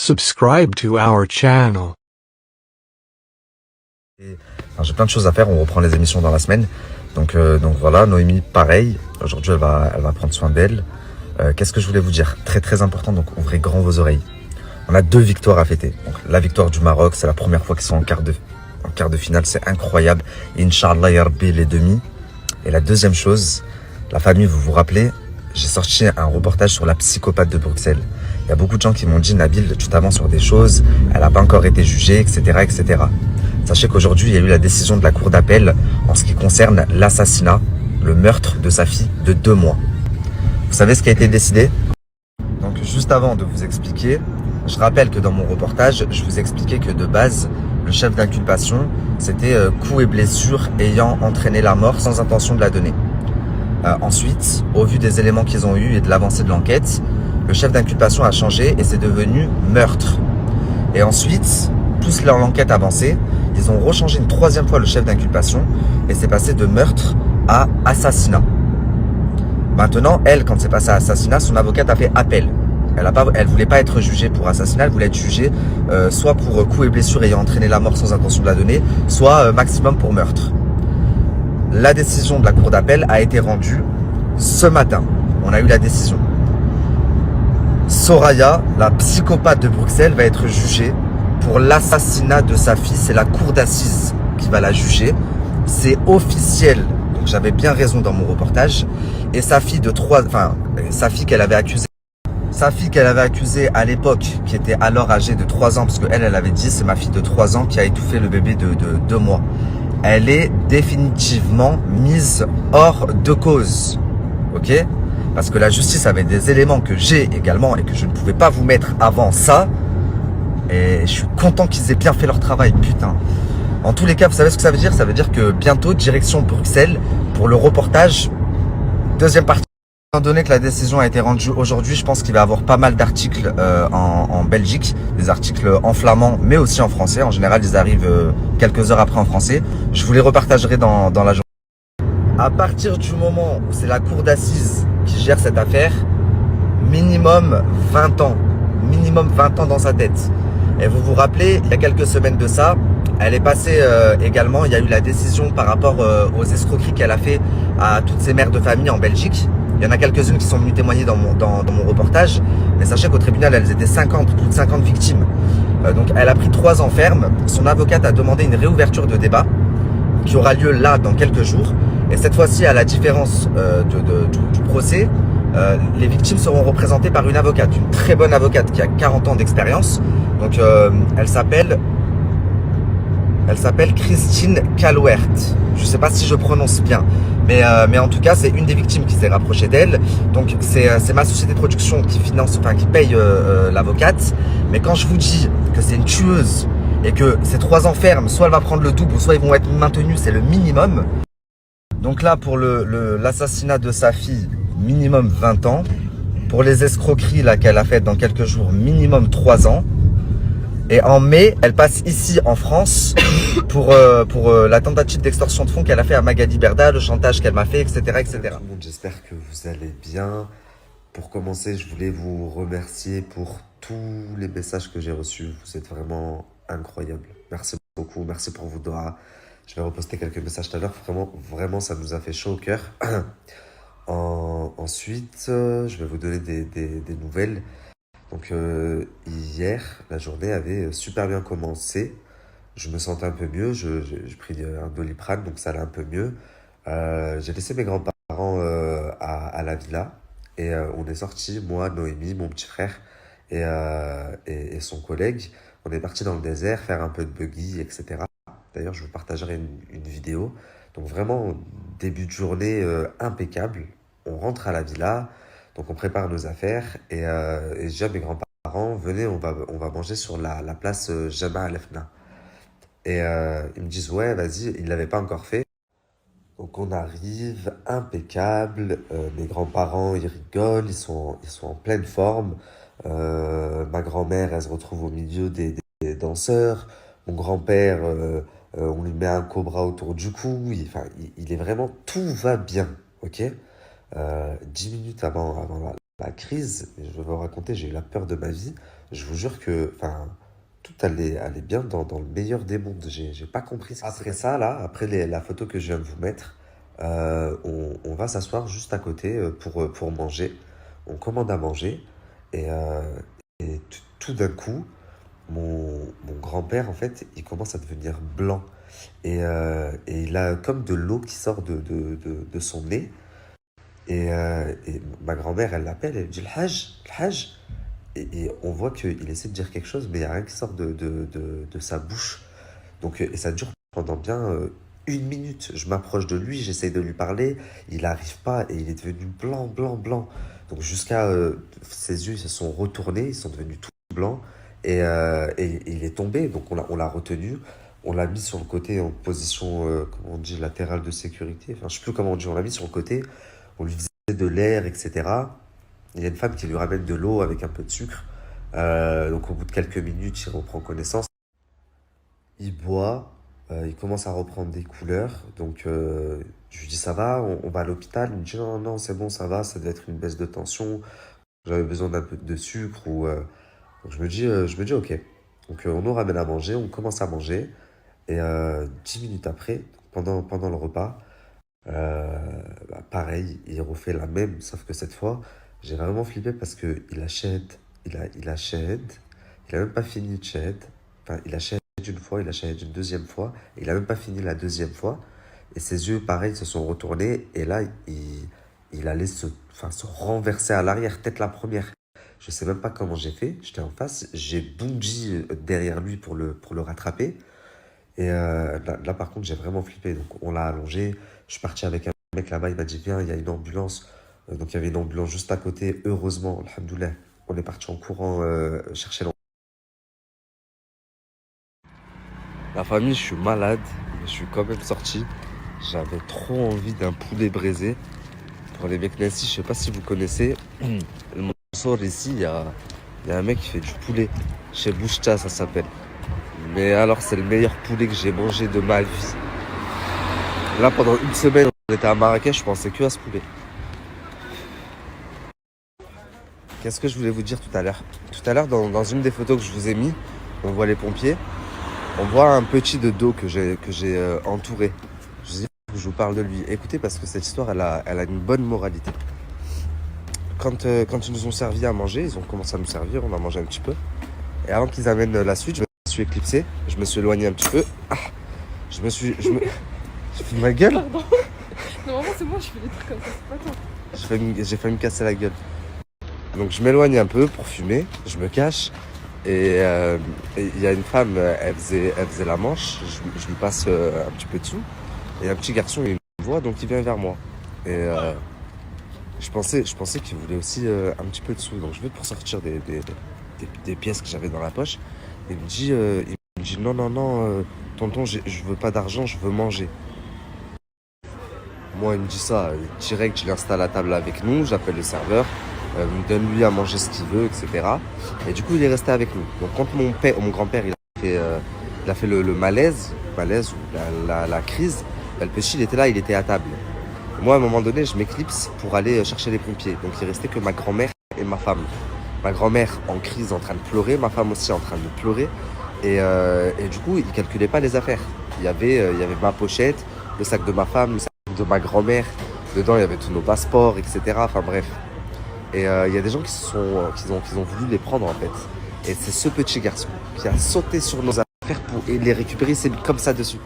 Subscribe to our channel. Enfin, j'ai plein de choses à faire, on reprend les émissions dans la semaine. Donc voilà, Noémie, pareil. Aujourd'hui, elle va prendre soin d'elle. Qu'est-ce que je voulais vous dire? Très très important, donc ouvrez grand vos oreilles. On a 2 victoires à fêter. Donc, la victoire du Maroc, c'est la première fois qu'ils sont en quart de finale, c'est incroyable. Inch'Allah, ya Rabbi, les demi. Et la deuxième chose, la famille, vous vous rappelez, j'ai sorti un reportage sur la psychopathe de Bruxelles. Il y a beaucoup de gens qui m'ont dit, Nabil, tu t'avances sur des choses, elle n'a pas encore été jugée, etc., etc. Sachez qu'aujourd'hui, il y a eu la décision de la cour d'appel en ce qui concerne l'assassinat, le meurtre de sa fille de 2 mois. Vous savez ce qui a été décidé? Donc juste avant de vous expliquer, je rappelle que dans mon reportage, je vous expliquais que de base, le chef d'inculpation, c'était coups et blessures ayant entraîné la mort sans intention de la donner. Ensuite, au vu des éléments qu'ils ont eus et de l'avancée de l'enquête, le chef d'inculpation a changé et c'est devenu meurtre. Et ensuite, plus l'enquête avançait, ils ont rechangé une 3e fois le chef d'inculpation et c'est passé de meurtre à assassinat. Maintenant, elle, quand c'est passé à assassinat, son avocate a fait appel. Elle voulait pas être jugée pour assassinat, elle voulait être jugée soit pour coups et blessures ayant entraîné la mort sans intention de la donner, soit maximum pour meurtre. La décision de la cour d'appel a été rendue ce matin. On a eu la décision. Soraya, la psychopathe de Bruxelles, va être jugée pour l'assassinat de sa fille. C'est la cour d'assises qui va la juger. C'est officiel. Donc j'avais bien raison dans mon reportage. Et sa fille sa fille qu'elle avait accusée. Sa fille qu'elle avait accusée à l'époque, qui était alors âgée de 3 ans, parce qu'elle, elle avait dit, c'est ma fille de 3 ans qui a étouffé le bébé de 2 mois. Elle est définitivement mise hors de cause. Ok? Parce que la justice avait des éléments que j'ai également et que je ne pouvais pas vous mettre avant ça. Et je suis content qu'ils aient bien fait leur travail, putain. En tous les cas, vous savez ce que ça veut dire? Ça veut dire que bientôt, direction Bruxelles, pour le reportage, 2e partie. Étant donné que la décision a été rendue aujourd'hui, je pense qu'il va y avoir pas mal d'articles en Belgique, des articles en flamand, mais aussi en français. En général, ils arrivent quelques heures après en français. Je vous les repartagerai dans la journée. À partir du moment où c'est la cour d'assises qui gère cette affaire, minimum 20 ans. Minimum 20 ans dans sa tête. Et vous vous rappelez, il y a quelques semaines de ça, elle est passée également, il y a eu la décision par rapport aux escroqueries qu'elle a fait à toutes ces mères de famille en Belgique. Il y en a quelques-unes qui sont venues témoigner dans mon reportage. Mais sachez qu'au tribunal, elles étaient 50, plus de 50 victimes. Donc elle a pris 3 ans ferme. Son avocate a demandé une réouverture de débat qui aura lieu là dans quelques jours. Et cette fois-ci, à la différence du procès, les victimes seront représentées par une avocate, une très bonne avocate qui a 40 ans d'expérience. Donc elle s'appelle Christine Calwert. Je ne sais pas si je prononce bien. Mais en tout cas, c'est une des victimes qui s'est rapprochée d'elle. Donc c'est ma société de production qui qui paye l'avocate. Mais quand je vous dis que c'est une tueuse et que ces 3 ans ferme, soit elle va prendre le double, soit ils vont être maintenus, c'est le minimum. Donc là, pour l'assassinat de sa fille, minimum 20 ans. Pour les escroqueries qu'elle a faites dans quelques jours, minimum 3 ans. Et en mai, elle passe ici en France pour la tentative d'extorsion de fonds qu'elle a fait à Magali Berda, le chantage qu'elle m'a fait, etc., etc. Tout le monde, j'espère que vous allez bien. Pour commencer, je voulais vous remercier pour tous les messages que j'ai reçus. Vous êtes vraiment incroyables. Merci beaucoup. Merci pour vos doigts. Je vais reposter quelques messages tout à l'heure. Vraiment, ça nous a fait chaud au cœur. Ensuite, je vais vous donner des nouvelles. Donc hier, la journée avait super bien commencé. Je me sentais un peu mieux. J'ai pris un Doliprane, donc ça allait un peu mieux. J'ai laissé mes grands-parents à la villa. Et on est sortis, moi, Noémie, mon petit frère et son collègue. On est parti dans le désert faire un peu de buggy, etc. D'ailleurs, je vous partagerai une vidéo. Donc vraiment, début de journée impeccable. On rentre à la villa. Donc on prépare nos affaires et je dis à mes grands-parents, venez, on va manger sur la place Jama Al-Fna. Et ils me disent, ouais, vas-y, ils ne l'avaient pas encore fait. Donc on arrive, impeccable, mes grands-parents, ils rigolent, ils sont en pleine forme. Ma grand-mère, elle se retrouve au milieu des danseurs. Mon grand-père, on lui met un cobra autour du cou. Il est vraiment, tout va bien, ok? 10 minutes avant la crise, je vais vous raconter, j'ai eu la peur de ma vie. Je vous jure que, enfin, tout allait bien dans le meilleur des mondes. J'ai pas compris ce qui Après ça, là, après la photo que je viens de vous mettre, on va s'asseoir juste à côté pour manger. On commande à manger et, tout d'un coup, mon grand-père, en fait, il commence à devenir blanc. Et il a comme de l'eau qui sort de son nez. Et ma grand-mère, elle l'appelle, elle dit le Hajj. Et on voit qu'il essaie de dire quelque chose, mais il n'y a rien qui sort de sa bouche. Donc, et ça dure pendant bien 1 minute. Je m'approche de lui, j'essaye de lui parler, il n'arrive pas et il est devenu blanc, blanc, blanc. Donc jusqu'à ses yeux ils se sont retournés, ils sont devenus tout blancs et il est tombé. Donc on l'a retenu, on l'a mis sur le côté en position, comment on dit, latérale de sécurité. Enfin, je sais plus comment on dit, on l'a mis sur le côté, on lui faisait de l'air, etc. Il y a une femme qui lui ramène de l'eau avec un peu de sucre. Donc au bout de quelques minutes, il reprend connaissance. Il boit, il commence à reprendre des couleurs. Donc je lui dis ça va, on va à l'hôpital. Il me dit non, non, c'est bon, ça va, ça devait être une baisse de tension. J'avais besoin d'un peu de sucre. Donc je me dis ok. Donc on nous ramène à manger, on commence à manger. Et 10 minutes après, pendant le repas, pareil, il refait la même, sauf que cette fois, j'ai vraiment flippé parce que il a shahid, il a même pas fini de shahid. Enfin, il a shahid une fois, il a shahid une deuxième fois, il a même pas fini la deuxième fois. Et ses yeux, pareil, se sont retournés, et là, il allait se renverser à l'arrière, tête la première. Je sais même pas comment j'ai fait, j'étais en face, j'ai bondi derrière lui pour le rattraper. Et là, par contre, j'ai vraiment flippé. Donc, on l'a allongé. Je suis parti avec un mec là-bas. Il m'a dit, viens, il y a une ambulance. Donc, il y avait une ambulance juste à côté. Heureusement, alhamdoulilah, on est parti en courant chercher l'ambulance. La famille, je suis malade, mais je suis quand même sorti. J'avais trop envie d'un poulet braisé. Pour les mecs Nancy, je sais pas si vous connaissez. Le Mansour, ici, il y a un mec qui fait du poulet. Chez Bouchta, ça s'appelle. Mais alors, c'est le meilleur poulet que j'ai mangé de ma vie. Là, pendant une semaine, on était à Marrakech, je pensais que à ce poulet. Qu'est-ce que je voulais vous dire tout à l'heure? Tout à l'heure, dans une des photos que je vous ai mis, on voit les pompiers. On voit un petit de dos que j'ai entouré. Je vous parle de lui. Écoutez, parce que cette histoire, elle a une bonne moralité. Quand ils nous ont servi à manger, ils ont commencé à nous servir, on a mangé un petit peu. Et avant qu'ils amènent la suite, je me suis éclipsé, je me suis éloigné un petit peu. Ah, j'ai fait ma gueule. Pardon. Normalement, c'est moi, je fais des trucs comme ça, c'est pas toi. J'ai failli me casser la gueule. Donc je m'éloigne un peu pour fumer, je me cache. Et il y a une femme, elle faisait la manche, je lui passe un petit peu dessous. Et un petit garçon, il me voit, donc il vient vers moi. Et je pensais qu'il voulait aussi un petit peu de sous. Donc je vais pour sortir des pièces que j'avais dans la poche. Et il me dit non, tonton, je veux pas d'argent, je veux manger. Moi, il me dit ça, direct, je l'installe à table avec nous, j'appelle le serveur, donne-lui à manger ce qu'il veut, etc. Et du coup, il est resté avec nous. Donc quand mon grand-père, il a fait le malaise ou la crise, le petit, il était là, il était à table. Moi, à un moment donné, je m'éclipse pour aller chercher les pompiers. Donc, il restait que ma grand-mère et ma femme. Ma grand-mère en crise, en train de pleurer. Ma femme aussi en train de pleurer. Et du coup, il ne calculait pas les affaires. Il y avait ma pochette, le sac de ma femme, le sac de ma grand-mère. Dedans, il y avait tous nos passeports, etc. Enfin, bref. Et il y a des gens qui ont voulu les prendre, en fait. Et c'est ce petit garçon qui a sauté sur nos affaires pour les récupérer. Il s'est mis comme ça dessus.